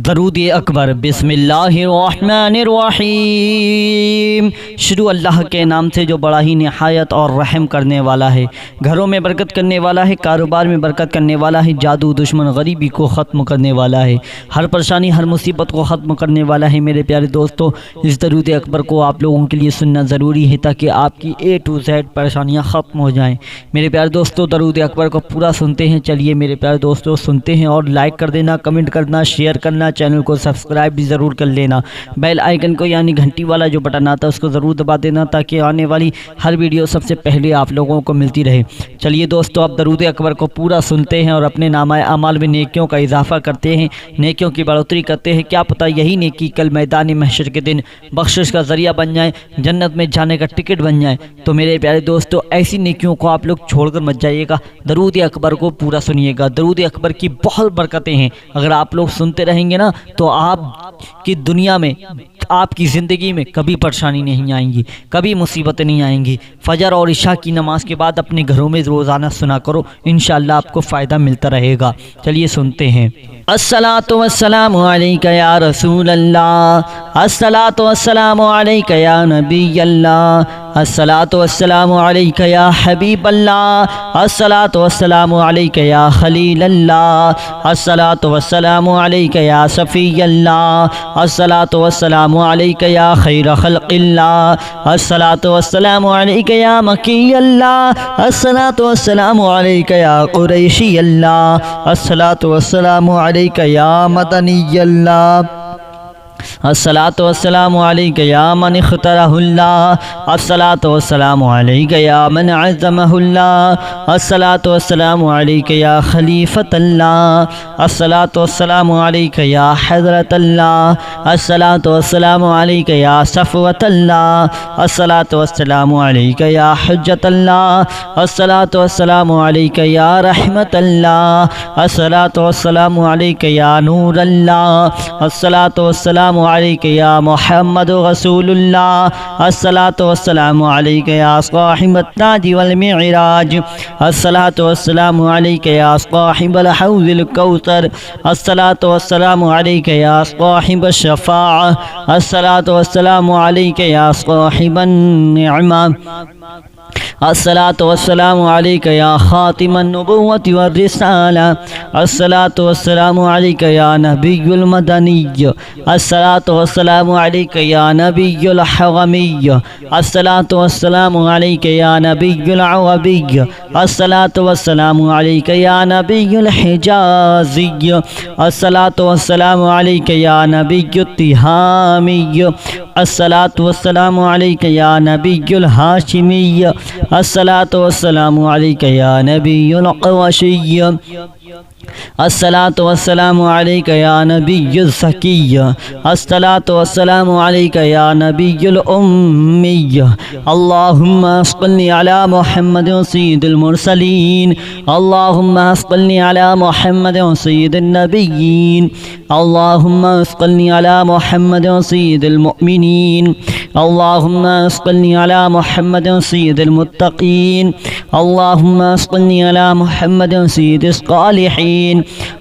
درود اکبر۔ بسم اللہ الرحمن الرحیم۔ شروع اللہ کے نام سے جو بڑا ہی نہایت اور رحم کرنے والا ہے، گھروں میں برکت کرنے والا ہے، کاروبار میں برکت کرنے والا ہے، جادو دشمن غریبی کو ختم کرنے والا ہے، ہر پریشانی ہر مصیبت کو ختم کرنے والا ہے۔ میرے پیارے دوستو، اس درود اکبر کو آپ لوگوں کے لیے سننا ضروری ہے تاکہ آپ کی A to Z پریشانیاں ختم ہو جائیں۔ میرے پیارے دوستو، درود اکبر کو پورا سنتے ہیں۔ چلیے میرے پیارے دوستو سنتے ہیں، اور لائک کر دینا، کمنٹ کرنا، شیئر کرنا، چینل کو سبسکرائب بھی ضرور کر لینا، بیل آئیکن کو یعنی گھنٹی والا جو بٹن آتا ہے اس کو ضرور دبا دینا تاکہ آنے والی ہر ویڈیو سب سے پہلے آپ لوگوں کو ملتی رہے۔ چلیے دوستو، آپ درود اکبر کو پورا سنتے ہیں اور اپنے نامہ اعمال میں نیکیوں کا اضافہ کرتے ہیں، نیکیوں کی بڑھوتری کرتے ہیں۔ کیا پتہ یہی نیکی کل میدان محشر کے دن بخشش کا ذریعہ بن جائے، جنت میں جانے کا ٹکٹ بن جائے۔ تو میرے پیارے دوستو، ایسی نیکیوں کو آپ لوگ چھوڑ کر مت جائیے گا، درود اکبر کو پورا سنیے گا۔ درود اکبر کی بہت برکتیں ہیں، اگر آپ لوگ سنتے رہیں گے نا تو آپ کی دنیا میں، آپ کی زندگی میں کبھی پریشانی نہیں آئیں گی، کبھی مصیبت نہیں آئیں گی۔ فجر اور عشاء کی نماز کے بعد اپنے گھروں میں روزانہ سنا کرو، انشاءاللہ آپ کو فائدہ ملتا رہے گا۔ چلیے سنتے ہیں۔ الصلاۃ والسلام علیک یا رسول اللہ، الصلاۃ والسلام علیک یا نبی اللہ، الصلاۃ والسلام علیک یا حبیب اللہ، الصلاۃ والسلام علیک یا خلیل اللہ، الصلاۃ والسلام علیک یا صفی اللہ، الصلاۃ والسلام علیک یا خیر خلق اللہ، الصلاۃ والسلام علیک یا مکی اللہ، الصلاۃ والسلام علیک یا قریشی اللہ، الصلاۃ والسلام علیک یا مدنی اللہ، الصلاۃ والسلام علیک یا من اخترہ اللہ، الصلاۃ والسلام علیک یا من عظمہ اللہ، الصلاۃ والسلام علیک یا خلیفۃ اللہ، الصلاۃ والسلام علیک یا حضرت اللہ، الصلاۃ والسلام علیک یا صفوۃ اللہ، الصلاۃ والسلام علیک یا حجت اللہ، الصلاۃ والسلام علیک یا رحمت اللہ، الصلاۃ والسلام علیک یا نور اللہ، الصلاۃ والسلام علیک یا محمد رسول اللہ، الصلاۃ والسلام علیک یا صاحب التاج والمعراج، الصلاۃ والسلام علیک یا صاحب الحوض الکوثر، الصلاۃ والسلام علیک یا صاحب الشفاعہ، الصلاۃ والسلام علیک یا صاحب النعمہ، الصلاۃ والسلام علیک یا خاتم النبوۃ والرسالہ، الصلاۃ والسلام علیک یا نبی المدنی، الصلاۃ والسلام علیک یا نبی الحرمی، الصلاۃ والسلام علیک یا نبی العربی، الصلاۃ والسلام علیک یا نبی الحجازی، الصلاۃ والسلام علیک یا نبی التہامی، الصلاۃ والسلام علیک یا نبی الہاشمی، الصلاۃ والسلام علیک یا نبی القرشی، الصلاۃ والسلام علیک یا نبی الزکی، الصلاۃ والسلام علیک یا نبی الامی، اللہم صلی علی محمد سید المرسلین، اللہم صلی علی محمد سید النبیین، اللہم صلی علی محمد سید المؤمنین، اللہم صلی علی محمد سید المتقین، اللہم صلی علی محمد سید الصالحین،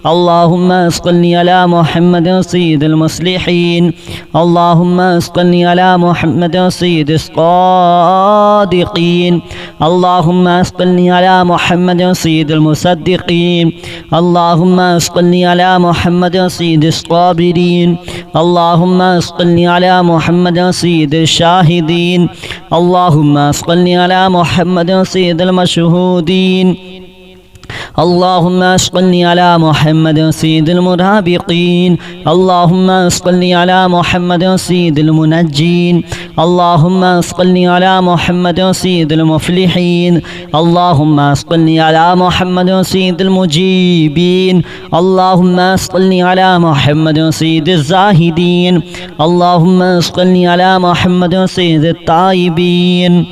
اللہم صلی علی محمد سید المصلحین، اللہم صلی علی محمد سید الصادقین، اللہم صلی علی محمد سید المصدقین، اللہم صلی علی محمد سید الصابرین، اللہم صلی علی محمد سید الشاہدین، اللہم صلی علی محمد سید المشہودین، اللہم صلی علی محمد سید المرابقین، اللہم صلی علی محمد سید المنجین، اللہم صلی علی محمد سید المفلحین، اللہم صلی علی محمد سید المجیبین، اللہم صلی علی محمد سید الزاہدین، اللہم صلی علی محمد سید التائبین،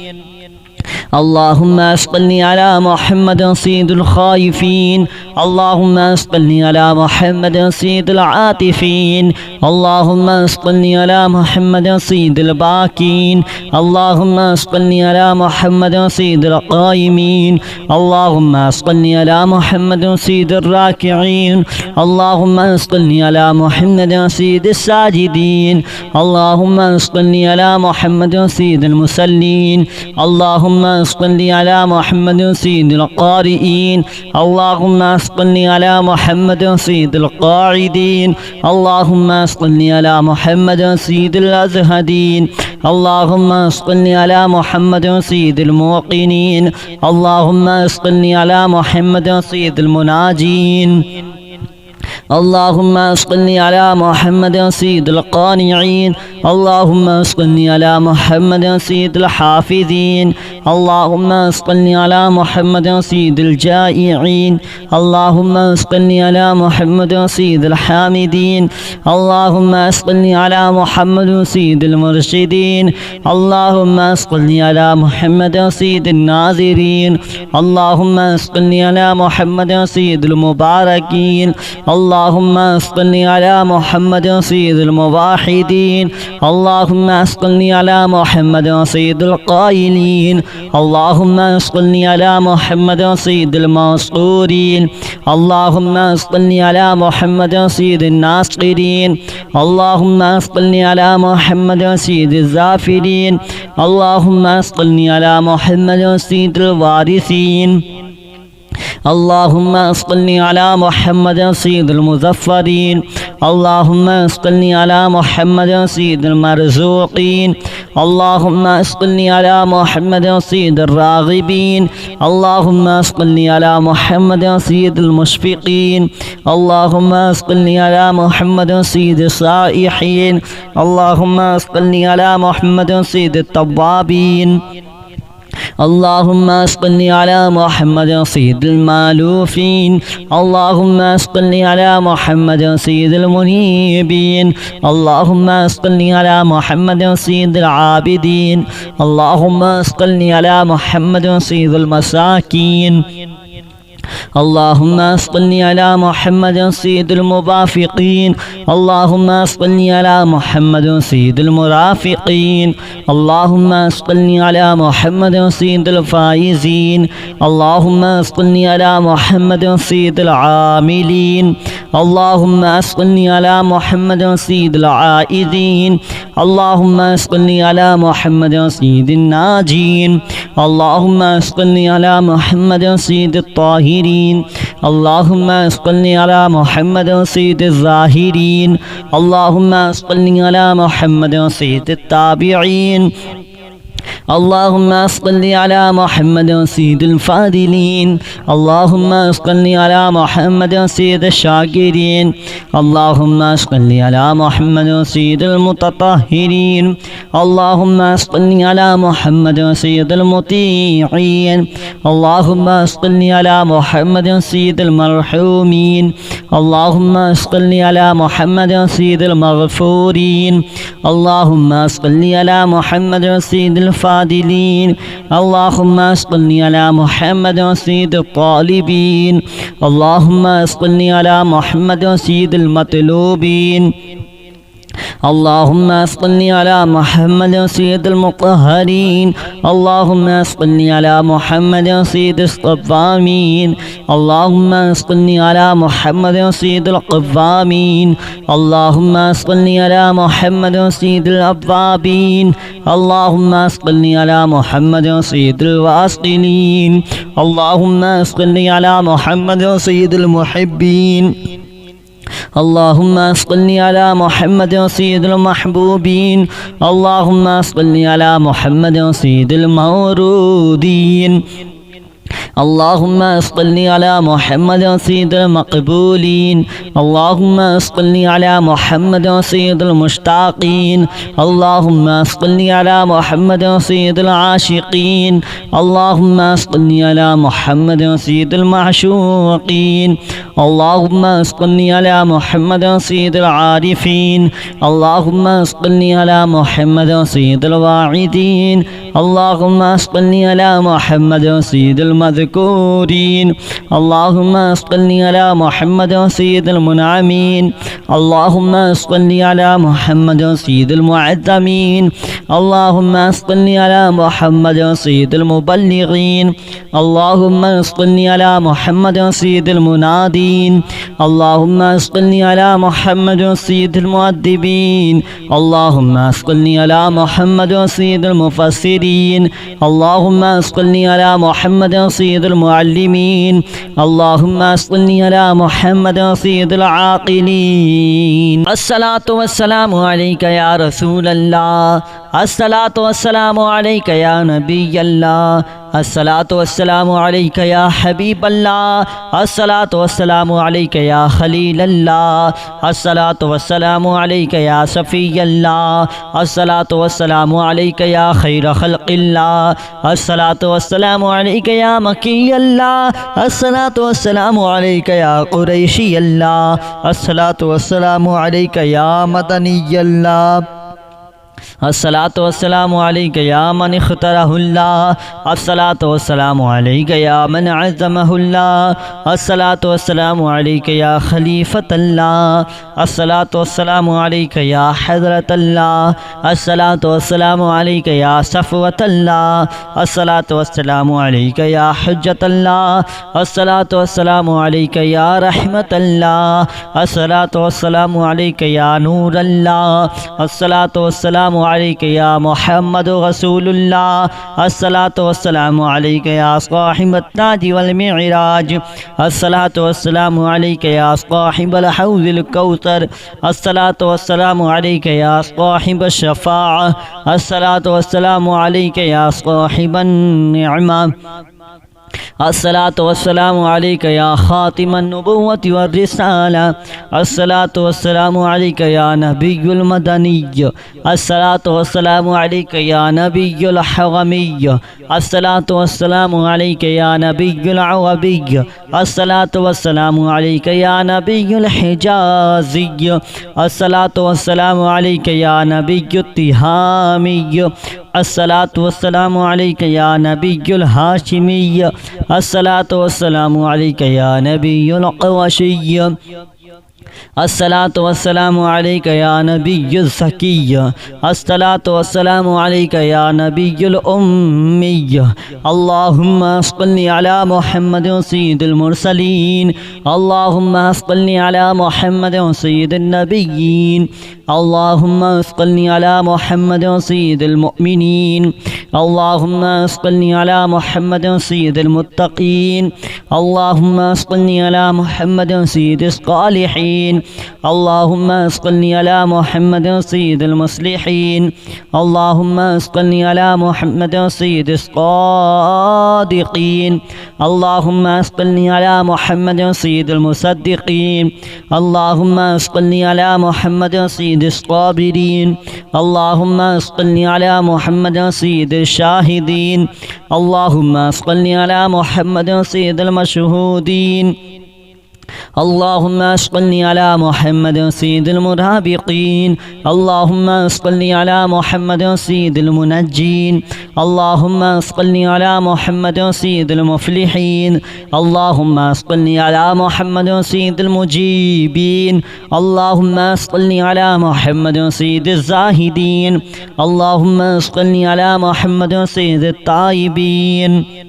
اللهم صل على محمد سيد الخائفين اللهم صل على محمد سيد العاطفين اللهم صل على محمد سيد الباكين اللهم صل على محمد سيد القائمين اللهم صل على محمد سيد الراكعين اللهم صل على محمد سيد الساجدين اللهم صل على محمد سيد المصلين اللهم صل على محمد سيد القارئين اللهم صل على محمد سيد القاعدين اللهم صل على محمد سيد الأزهدين اللهم صل على محمد سيد الموقنين اللهم صل على محمد سيد المناجين اللهم صل على محمد سيد القانعين اللهم صل على محمد سيد الحافظين اللهم صل على محمد سيد الجائعين اللهم صل على محمد سيد الحامدين اللهم صل على محمد سيد المرشدين اللهم صل على محمد سيد الناظرين اللهم صل على محمد سيد المباركين اللهم صل على محمد سيد الموحدين اللهم صل على محمد سيد القائلين اللهم صل على محمد سيد المنصورين اللهم صل على محمد سيد الناصرين اللهم صل على محمد سيد الزافرين اللهم صل على محمد سيد الوارثين اللهم صل على محمد سيد المظفرين اللهم صل على محمد سيد المرزوقين اللهم صل على محمد سيد الراغبين اللهم صل على محمد سيد المشفقين اللهم صل على محمد سيد الصائحين اللهم صل على محمد سيد التوابين اللهم صل على محمد سيد المالوفين اللهم صل على محمد سيد المنيبين اللهم صل على محمد سيد العابدين اللهم صل على محمد سيد المساكين اللهم صل على محمد سيد الموافقين اللهم صل على محمد سيد المرافقين اللهم صل على محمد سيد الفائزين اللهم صل على محمد سيد العاملين اللهم صل على محمد سيد العائدين اللهم صل على محمد سيد الناجين اللهم صل على محمد سيد الطاهرين اللهم صل على محمد سيد الظاهرين اللهم صل على محمد سيد التابعين اللهم صل على محمد سيد الفاضلين اللهم صل على محمد سيد الشاكرين اللهم صل على محمد سيد المتطهرين اللهم صل على محمد سيد المطيعين اللهم صل على محمد سيد المرحومين اللهم صل على محمد سيد المغفورين اللهم صل على محمد سيد الفاضلين اللهم صل على محمد سيد الطالبين اللهم صل على محمد سيد المطلوبين اللهم صل على محمد سيد المطهرين اللهم صل على محمد سيد الصوامين اللهم صل على محمد سيد القوامين اللهم صل على محمد سيد الأوابين اللهم صل على محمد سيد الواصلين اللهم صل على محمد سيد المحبين اللهم صل على محمد سيد المحبوبين اللهم صل على محمد سيد المورودين اللهم صل على محمد سيد المقبولين اللهم صل على محمد سيد المشتاقين اللهم صل على محمد سيد العاشقين اللهم صل على محمد سيد المعشوقين اللهم صل على محمد سيد العارفين اللهم صل على محمد سيد الواعدين اللهم صل على محمد سيد المذكورين اللهم صل على محمد سيد المنعمين اللهم صل على محمد سيد المعظمين اللهم صل على محمد سيد المبلغين اللهم صل على محمد سيد المنادين اللهم صل على محمد سيد المؤدبين اللهم صل على محمد سيد المفسرين اللهم صل على محمد سيد المعلمين اللهم صل على محمد سيد العاقلين الصلاة والسلام عليك يا رسول الله الصلاة والسلام عليك يا نبي الله الصلاة والسلام عليك يا حبيب الله الصلاة والسلام عليك يا خليل الله الصلاة والسلام عليك يا صفي الله الصلاة والسلام عليك يا خير خلق الله الصلاة والسلام عليك يا مكي الله الصلاة والسلام عليك يا قريشي الله الصلاة والسلام عليك يا مدني الله الصلاة والسلام عليك يا من اختاره الله الصلاة والسلام عليك يا من عزمه الله الصلاة والسلام عليك يا خليفة الله الصلاة والسلام عليك يا حضرة الله الصلاة والسلام عليك يا صفوة الله الصلاة والسلام عليك يا حجة الله الصلاة والسلام عليك يا رحمة الله الصلاة والسلام عليك يا نور الله الصلاة والسلام عليك يا محمد رسول الله الصلاة والسلام عليك يا صاحب التاج والمعراج الصلاة والسلام عليك يا صاحب الحوض الكوثر الصلاة والسلام عليك يا صاحب الشفاعة الصلاة والسلام عليك يا صاحب النعمة الصلاة والسلام عليك يا خاتم النبوة والرسالة الصلاة والسلام عليك يا نبي المدني الصلاة والسلام عليك يا نبي الحرمي الصلاة والسلام عليك يا نبي العربي الصلاة والسلام عليك يا نبي الحجازي الصلاة والسلام عليك يا نبي التهامي الصلاة والسلام عليك يا نبي الهاشمي الصلاة والسلام عليك يا نبي القرشي الصلاة والسلام عليك يا نبي الزكي الصلاة والسلام عليك يا نبي الأمي اللهم صل على محمد سيد المرسلين اللهم صل على محمد سيد النبيين اللهم صل على محمد سيد المؤمنين اللهم صل على محمد سيد المتقين اللهم صل على محمد سيد الصالحين اللهم صل على محمد سيد المصلحين اللهم صل على محمد سيد الصادقين اللهم صل على محمد سيد المصدقين اللهم صل على محمد سيد الصابرين اللهم صل على محمد سيد الشاهدين اللهم صل على محمد سيد المشهودين اللهم صل على محمد سيد المرابقين اللهم صل على محمد سيد المنجين اللهم صل على محمد سيد المفلحين اللهم صل على محمد سيد المجيبين اللهم صل على محمد سيد الزاهدين اللهم صل على محمد سيد التائبين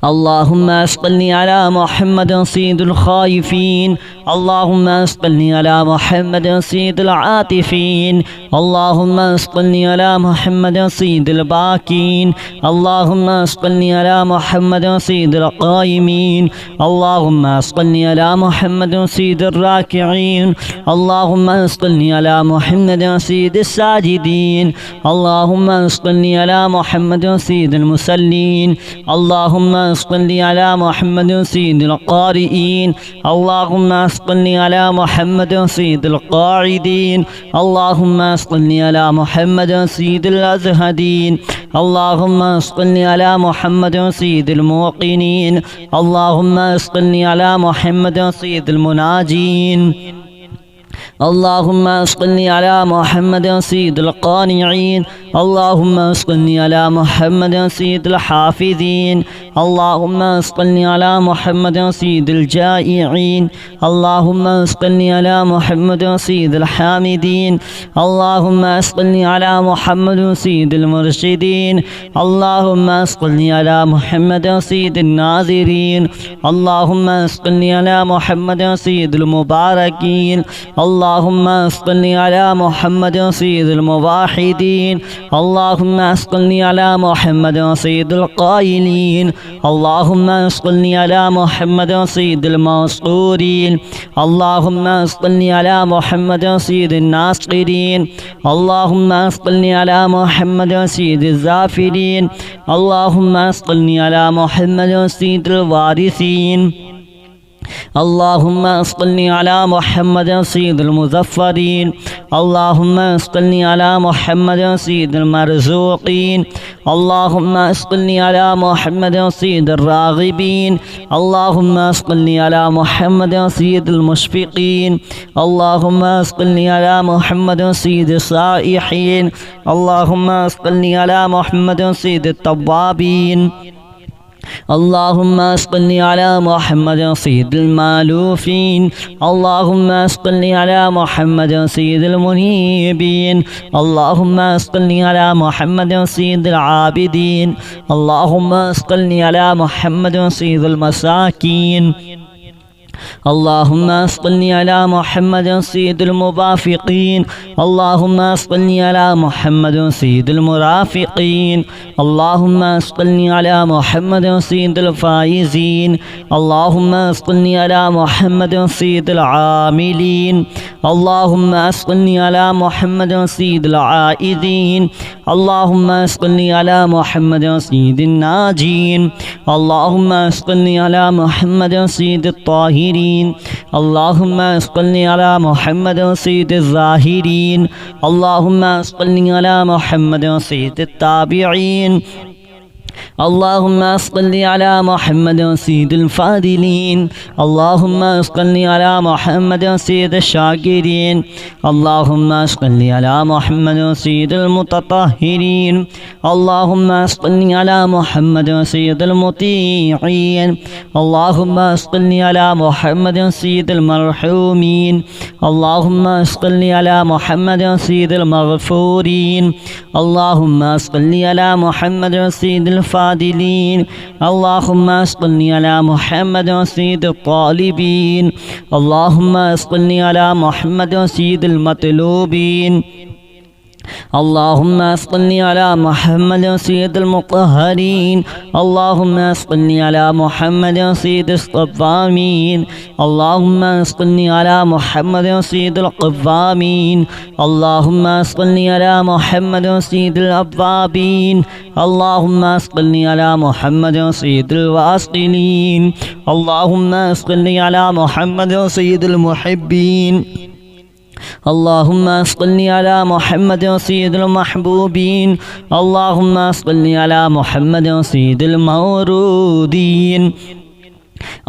اللهم صل على محمد سيد الخائفين اللهم صل على محمد سيد العاطفين اللهم صل على محمد سيد الباكين اللهم صل على محمد سيد القائمين اللهم صل على محمد سيد الراكعين اللهم صل على محمد سيد الساجدين اللهم صل على محمد سيد المصلين اللهم صل على محمد سيد القارئين اللهم صل على محمد سيد القاعدين اللهم صل على محمد سيد الأزهدين اللهم صل على محمد سيد الموقنين اللهم صل على محمد سيد المناجين اللهم صل على محمد سيد القانعين. اللهم صل على محمد سيد الحافظين. اللهم صل على محمد سيد الجائعين. اللهم صل على محمد سيد الحامدين. اللهم صل على محمد سيد المرشدين. اللهم صل على محمد سيد الناظرين. اللهم صل على محمد سيد المباركين. اللهم صل على محمد سيد الموحدين. اللهم صل على محمد سيد القائلين. اللهم صل على محمد سيد المنصورين. اللهم صل على محمد سيد الناصرين. اللهم صل على محمد سيد الزافرين. اللهم صل على محمد سيد الوارثين. اللهم صل على محمد سيد المظفرين. اللهم صل على محمد سيد المرزوقين. اللهم صل على محمد سيد الراغبين. اللهم صل على محمد سيد المشفقين. اللهم صل على محمد سيد الصائحين. اللهم صل على محمد سيد التوابين. اللهم صل على محمد سيد المالوفين. اللهم صل على محمد سيد المنيبين. اللهم صل على محمد سيد العابدين. اللهم صل على محمد سيد المساكين. اللهم صل على محمد سيد الموافقين. اللهم صل على محمد سيد المرافقين. اللهم صل على محمد سيد الفائزين. اللهم صل على محمد سيد العاملين. اللهم صل على محمد سيد العائدين. اللهم صل على محمد سيد الناجين. اللهم صل على محمد سيد الطاهرين. اللهم صل على محمد سيد الظاهرين. اللهم صل على محمد سيد التابعين. اللهم صل على محمد سيد الفاضلين. اللهم صل على محمد سيد الشاكرين. اللهم صل على محمد سيد المتطهرين. اللهم صل على محمد سيد المطيعين. اللهم صل على محمد سيد المرحومين. اللهم صل على محمد سيد المغفورين. اللهم صل على محمد سيد الفاضلين. اللهم صل على محمد سيد الطالبين. اللهم صل على محمد سيد المطلوبين. اللهم صل على محمد سيد المطهرين. اللهم صل على محمد سيد الصوامين. اللهم صل على محمد سيد القوامين. اللهم صل على محمد سيد الأوابين. اللهم صل على محمد سيد الواصلين. اللهم صل على محمد سيد المحبين. اللهم صل على محمد سيد المحبوبين. اللهم صل على محمد سيد المورودين.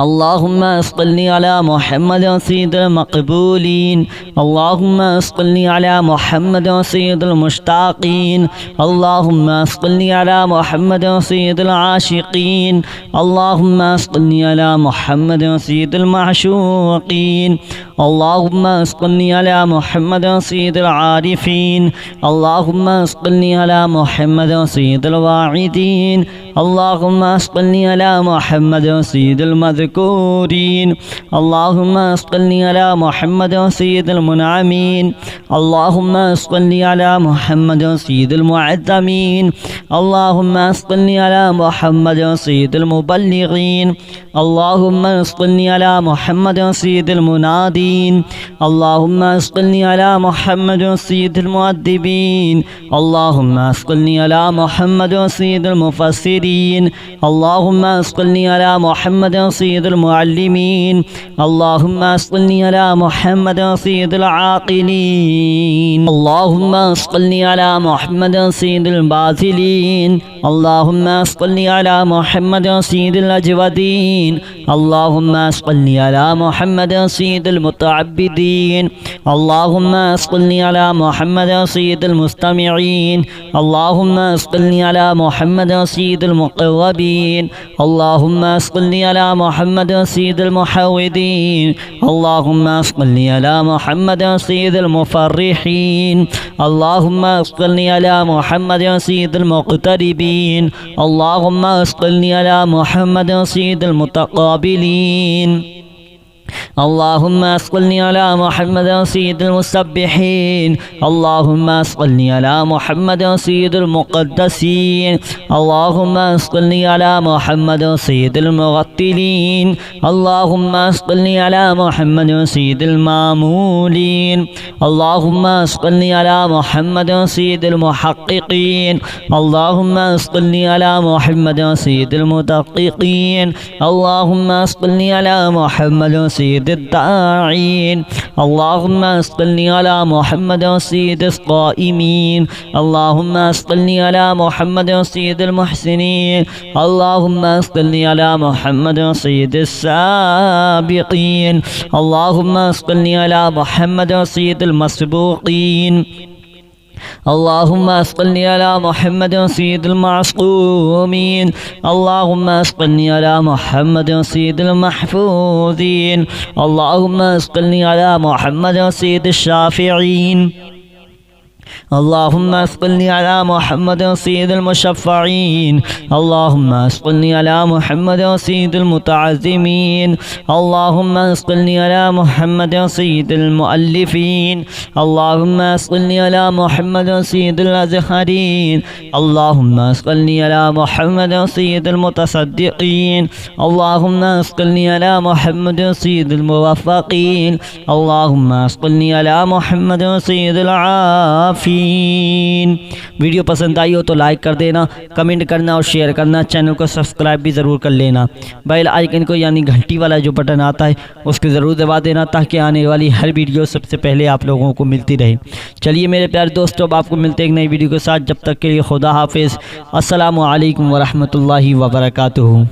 اللهم صل على محمد سيد المقبولين. اللهم صل على محمد سيد المشتاقين. اللهم صل على محمد سيد العاشقين. اللهم صل على محمد سيد المعشوقين. اللهم صل على محمد سيد العارفين. اللهم صل على محمد سيد الواعدين. اللهم صل على محمد سيد المذكورين. اللهم صل على محمد سيد المنعمين. اللهم صل على محمد سيد المعظمين. اللهم صل على محمد سيد المبلغين. اللهم صل على محمد سيد المنادين. اللهم صل على محمد سيد المؤدبين. اللهم صل على محمد سيد المفسرين. اللهم صل على محمد सय्यदुल मुअल्लिमीन अल्लाहुम्मा सल्लि अला मुहम्मद सय्यदुल आक़िलीन अल्लाहुम्मा सल्लि अला मुहम्मद सय्यदुल बाज़िलीन अल्लाहुम्मा सल्लि अला मुहम्मद सय्यदुल अजवदीन अल्लाहुम्मा सल्लि अला मुहम्मद सय्यदुल मुतअब्बिदीन अल्लाहुम्मा सल्लि अला मुहम्मद सय्यदुल मुस्तमिईन अल्लाहुम्मा सल्लि अला मुहम्मद सय्यदुल मुक़र्रबीन अल्लाहुम्मा सल्लि अला मुहम्मद सय्यदुल मुहव्विदीन अल्लाहुम्मा सल्लि अला मुहम्मद सय्यदुल मुफ़र्रिहीन अल्लाहुम्मा सल्लि अला मुहम्मद सय्यदुल मुक़तरिबीन अल्लाहुम्मा सल्लि अला मुहम्मद सय्यदुल मुतक़ाबिलीन अल्लाहुम्मा सल्लि अला मुहम्मद सय्यदुल मुसब्बिहीन अल्लाहुम्मा सल्लि अला मुहम्मद सय्यदुल मुक़द्दसीन अल्लाहुम्मा सल्लि अला मुहम्मद सय्यदुल मुरत्तिलीन अल्लाहुम्मा सल्लि अला मुहम्मद सय्यदुल मामूलीन अल्लाहुम्मा सल्लि अला मुहम्मद सय्यदुल मुहक़्क़िक़ीन अल्लाहुम्मा सल्लि अला मुहम्मद सय्यदुल मुदक़्क़िक़ीन अल्लाहुम्मा सल्लि अला मुहम्मद सय्यदुद दाईन अल्लाहुम्मा सल्लि अला मुहम्मद सय्यदुल क़ाइमीन अल्लाहुम्मा सल्लि अला मुहम्मद सय्यदुल मुहसिनीन अल्लाहुम्मा सल्लि अला मुहम्मद सय्यदुस साबिक़ीन अल्लाहुम्मा सल्लि अला मुहम्मद सय्यदुल मसबूक़ीन अल्लाहुम्मा सल्लि अला मुहम्मद सय्यदुल मासूमीन अल्लाहुम्मा सल्लि अला मुहम्मद सय्यदुल महफूज़ीन अल्लाहुम्मा सल्लि अला मुहम्मद सय्यदुश शाफ़िईन अल्लाहुम्मा सल्लि अला मुहम्मद सय्यदुल मुशफ़्फ़ईन अल्लाहुम्मा सल्लि अला मुहम्मद सय्यदुल मुतअज़्ज़िमीन अल्लाहुम्मा सल्लि अला मुहम्मद सय्यदुल मुअल्लिफ़ीन अल्लाहुम्मा सल्लि अला मुहम्मद सय्यदुल अज़हरीन अल्लाहुम्मा सल्लि अला मुहम्मद सय्यदुल मुतसद्दिक़ीन अल्लाहुम्मा सल्लि अला मुहम्मद सय्यदुल मुवफ़्फ़क़ीन अल्लाहुम्मा सल्लि अला मुहम्मद सय्यदुल वीडियो पसंद आई हो तो लाइक कर देना, कमेंट करना और शेयर करना। चैनल को सब्सक्राइब भी ज़रूर कर लेना। बेल आइकन को यानी घंटी वाला जो बटन आता है उसको ज़रूर दबा देना ताकि आने वाली हर वीडियो सबसे पहले आप लोगों को मिलती रहे। चलिए मेरे प्यारे दोस्तों, अब आपको मिलते हैं एक नई वीडियो के साथ। जब तक के लिए खुदा हाफिज़। अस्सलामु अलैकुम वरहमतुल्लाहि वबरकातुहू।